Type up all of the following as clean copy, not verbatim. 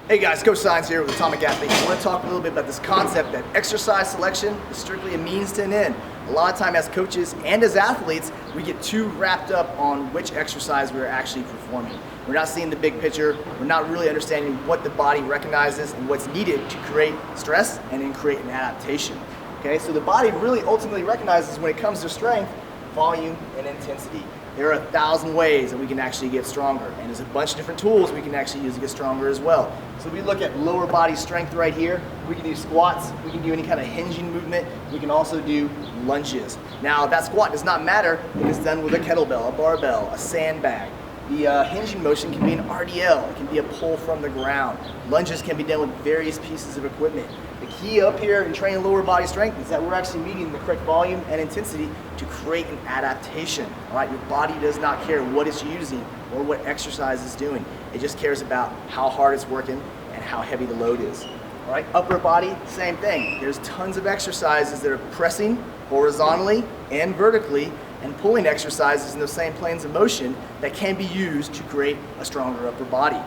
Hey guys, Coach Science here with Atomic Athlete. I want to talk a little bit about this concept that exercise selection is strictly a means to an end. A lot of time as coaches and as athletes, we get too wrapped up on which exercise we're actually performing. We're not seeing the big picture. We're not really understanding what the body recognizes and what's needed to create stress and then create an adaptation. Okay, so the body really ultimately recognizes when it comes to strength, volume and intensity. There are 1,000 ways that we can actually get stronger, and there's a bunch of different tools we can actually use to get stronger as well. So we look at lower body strength right here. We can do squats, we can do any kind of hinging movement, we can also do lunges. Now that squat does not matter if it's done with a kettlebell, a barbell, a sandbag. The hinging motion can be an RDL, it can be a pull from the ground. Lunges can be done with various pieces of equipment. The key up here in training lower body strength is that we're actually meeting the correct volume and intensity to create an adaptation. All right, your body does not care what it's using or what exercise it's doing. It just cares about how hard it's working and how heavy the load is. All right, upper body, same thing. There's tons of exercises that are pressing horizontally and vertically, and pulling exercises in those same planes of motion that can be used to create a stronger upper body.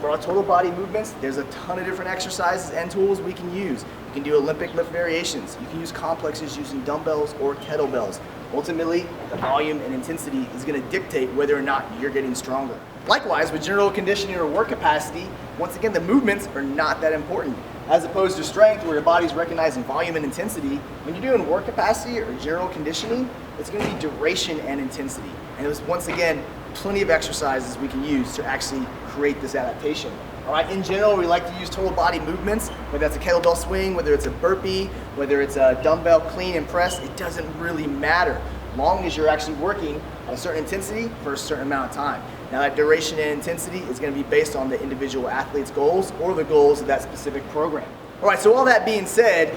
For our total body movements, there's a ton of different exercises and tools we can use. You can do Olympic lift variations. You can use complexes using dumbbells or kettlebells. Ultimately, the volume and intensity is going to dictate whether or not you're getting stronger. Likewise, with general conditioning or work capacity, once again, the movements are not that important. As opposed to strength, where your body's recognizing volume and intensity, when you're doing work capacity or general conditioning, it's going to be duration and intensity. And there's, once again, plenty of exercises we can use to actually create this adaptation. All right, in general, we like to use total body movements, whether that's a kettlebell swing, whether it's a burpee, whether it's a dumbbell clean and press, it doesn't really matter, long as you're actually working at a certain intensity for a certain amount of time. Now that duration and intensity is going to be based on the individual athlete's goals or the goals of that specific program. All right, so all that being said,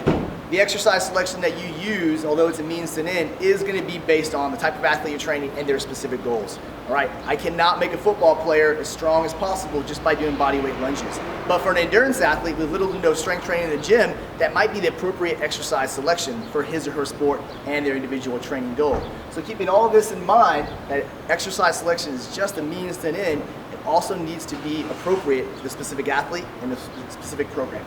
the exercise selection that you use, although it's a means to an end, is going to be based on the type of athlete you're training and their specific goals. All right, I cannot make a football player as strong as possible just by doing bodyweight lunges. But for an endurance athlete with little to no strength training in the gym, that might be the appropriate exercise selection for his or her sport and their individual training goal. So keeping all of this in mind, that exercise selection is just a means to an end, it also needs to be appropriate to the specific athlete and the specific program.